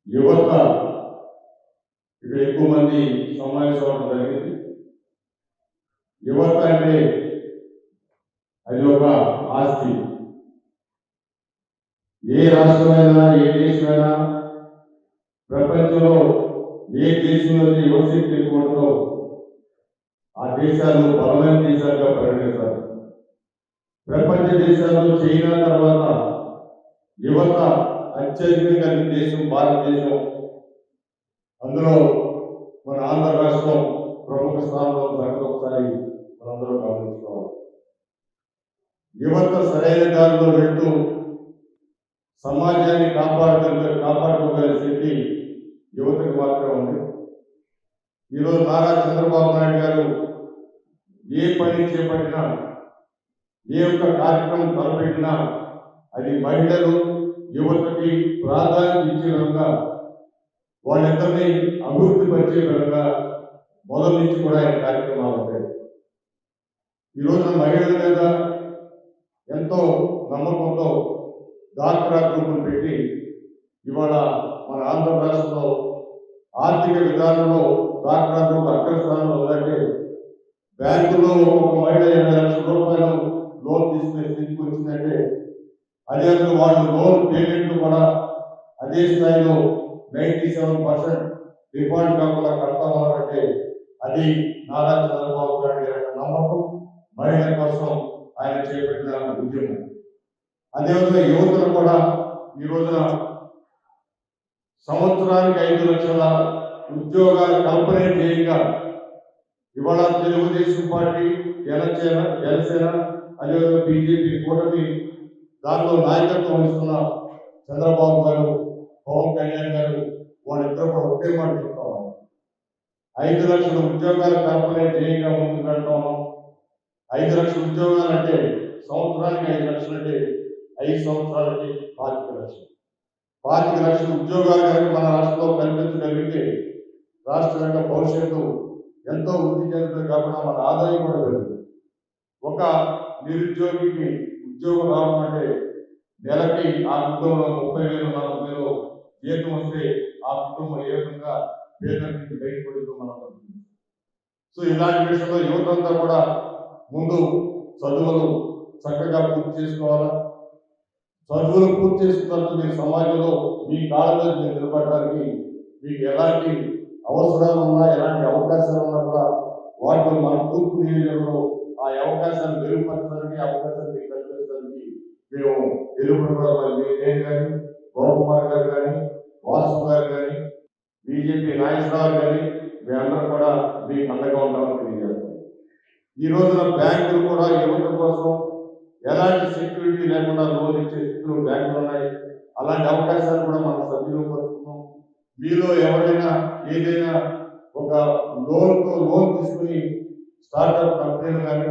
యువత ఇక్కడ ఎక్కువ మంది సమావేశం అవడం జరిగింది. యువత అంటే అది ఒక ఆస్తి. ఏ రాష్ట్రమైనా ఏ దేశమైనా ప్రపంచంలో ఏ దేశంలో యువశక్తి ఎక్కువ ఉంటుందో ఆ దేశాలు బలమైన దేశాలుగా పరిగణిస్తారు. ప్రపంచ దేశాల్లో చైనా తర్వాత యువత అత్యధికంగా కలిగిన దేశం భారతదేశం. అందులో మన ఆంధ్ర రాష్ట్రం ప్రముఖ స్థానంలో సంగతి ఒకసారి మనందరూ గమనించుకోవాలి. యువత సరైన దారిలో వెళ్తూ సమాజాన్ని కాపాడుకోగలిగే శక్తి యువతకు మాత్రమే ఉంది. ఈరోజు నారా చంద్రబాబు నాయుడు గారు ఏ పని చేపట్టినా, ఏ ఒక్క కార్యక్రమం తలపెట్టినా అది మహిళలు యువతకి ప్రాధాన్యత ఇచ్చే విధంగా, వాళ్ళిద్దరినీ అభివృద్ధి పరిచే విధంగా మొదటి నుంచి కూడా ఆయన కార్యక్రమాలు ఉంటాయి. ఈరోజున మహిళల మీద ఎంతో నమ్మకంతో డాక్రా గ్రూపులు పెట్టి ఇవాళ మన ఆంధ్ర రాష్ట్రంలో ఆర్థిక విధానంలో డాక్రా గ్రూప్ అగ్రస్థానంలో ఉందంటే, బ్యాంకులో ఒక మహిళ 20 లక్షల రూపాయలు లోన్ తీసుకునే స్థితికి వచ్చిందంటే, అదే వాళ్ళు లోన్ పేమెంట్లు కూడా అదే స్థాయిలో 97% డిఫాల్ట్ కాకుండా కడతా ఉన్నారంటే అది నారా చంద్రబాబు నాయుడు గారి నమ్మకం, మహిళల కోసం ఆయన చేపట్టిన ఉద్యమం. అదేవిధంగా యువతను కూడా ఈ రోజున సంవత్సరానికి 5 లక్షల ఉద్యోగాల కల్పన ధ్యేయంగా ఇవాళ తెలుగుదేశం పార్టీ, జనసేన అదేవిధంగా బీజేపీ కూటమి దాంట్లో నాయకత్వం వహిస్తున్న చంద్రబాబు గారు, పవన్ కళ్యాణ్ గారు వాళ్ళిద్దరూ కూడా ఒకే మాట చెప్తా ఉన్నారు. 5 లక్షల ఉద్యోగాల కల్పన ధ్యేయంగా ముందుకు వెళ్తా ఉన్నాం. 5 లక్షల ఉద్యోగాలు అంటే సంవత్సరానికి 5 లక్షలు అంటే 5 సంవత్సరాలకి 25 లక్షలు. 25 లక్షల ఉద్యోగాలు కనుక మన రాష్ట్రంలో కల్పించగలిగితే రాష్ట్రం యొక్క భవిష్యత్తు ఎంతో వృద్ధి చెందుతుంది. కాకుండా మన ఆదాయం కూడా పెరుగుతుంది. ఒక నిరుద్యోగికి ఉద్యోగం రావడం అంటే నెలకి ఆ కుటుంబంలో 30,000 40,000 జీతం వస్తే ఆ కుటుంబం ఏ విధంగా పేద నుంచి బయటపడుతూ మనం. సో ఇలాంటి విషయంలో యువతంతా కూడా ముందు చదువులు చక్కగా పూర్తి చేసుకోవాలా. చదువులు పూర్తి చేసిన తర్వాత మీరు సమాజంలో మీ కాళ్ళ మీద మీరు నిలబడడానికి మీకు ఎలాంటి అవసరాలు ఉన్నా, ఎలాంటి అవకాశాలు ఉన్నా కూడా వాటిలో మన తూర్పు నియోజకవర్గంలో ఆ అవకాశాలు మెరుగుపరచడానికి, అవకాశాలు మీకు కల్పించడానికి మేము ఎదుర్కొంటున్నాం. నేను కానీ, గోకుమార్ గారు కానీ, వాసు గారు కానీ, బీజేపీ నాయకురాలు కానీ మేమందరం కూడా మీకు అండగా ఉంటామని తెలియజేస్తాం. ఈ రోజున బ్యాంకులు కూడా యువత కోసం ఎలాంటి సెక్యూరిటీ లేకుండా లోన్ ఇచ్చే స్థితిలో బ్యాంకులు ఉన్నాయి. అలాంటి అవకాశాలు కూడా మనం సద్వినియోగపరుచుకున్నాం. మీలో ఎవరైనా ఏదైనా ఒక లోన్ తీసుకుని స్టార్ట్అప్ కంపెనీలు కానీ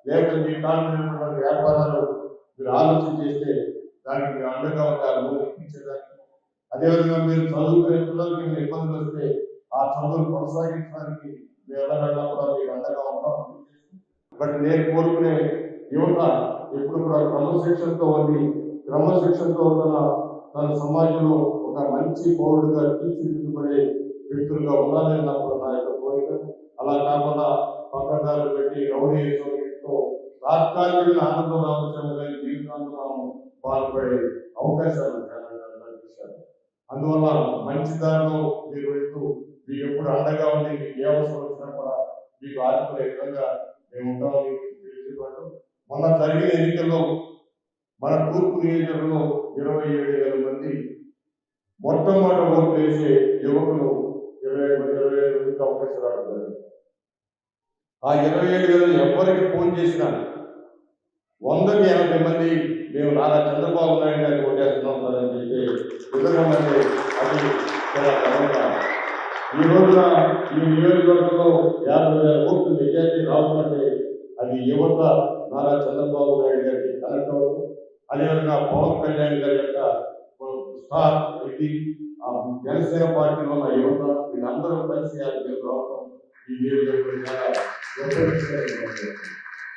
లేకపోతే మీ కాలంలో వ్యాపారాలు మీరు ఆలోచన చేస్తే దానికి మీరు అండగా ఉంటారు లోన్ ఇప్పించేదానికి. అదేవిధంగా మీరు చదువుకునే పిల్లలకి మీరు ఇబ్బందులు వస్తే ఆ చదువులు కొనసాగించడానికి మేము ఎవరైనా కూడా మీకు అండగా ఉంటాం. బట్ నేను కోరుకునే యువత ఎప్పుడు కూడా క్రమశిక్షణతో తన సమాజంలో ఒక మంచి పౌరుడిగా తీర్చిదిద్దబడే వ్యక్తులుగా ఉండాలని నా యొక్క కోరిక. అలా కాకుండా పక్కదారులు పెట్టి రౌడీతో తాత్కాలికమైన ఆనందం రావచ్చు కానీ జీవితాంతం మనం బాధపడే అవకాశాలు కనిపిస్తాయి. అందువల్ల మంచి దారిలో మీరు వెళ్తూ మీకు ఎప్పుడు అండగా ఉండి మీకు ఏ అవసరం వచ్చినా కూడా మీకు ఆదుకునే విధంగా మేము ఉంటామని తెలియజేయబడ్డాం. మొన్న జరిగిన ఎన్నికల్లో మన తూర్పు నియోజకవర్గంలో 27,000 మంది మొట్టమొదటి ఓట్లు వేసే యువకులు 27 మందికి అవకాశం రావడం జరిగింది. ఆ 27,000 ఎవరికి ఫోన్ చేసినా 100కి 80 మంది మేము నారా చంద్రబాబు నాయుడు గారికి ఓటేస్తున్నాం సార్ అని చెప్పి విధంగా అది చాలా గర్వంగా. ఈ రోజున ఈ నియోజకవర్గంలో 50,000 ఓట్లు మెజార్టీ రావాలంటే అది యువత నారా చంద్రబాబు నాయుడు గారికి కనెక్ట్ అవ్వదు. అదేవిధంగా పవన్ కళ్యాణ్ గారి యొక్క స్టార్ ఇది జనసేన పార్టీలో ఉన్న యువత వీళ్ళందరూ కలిసి రావడం ఈ నియోజకవర్గం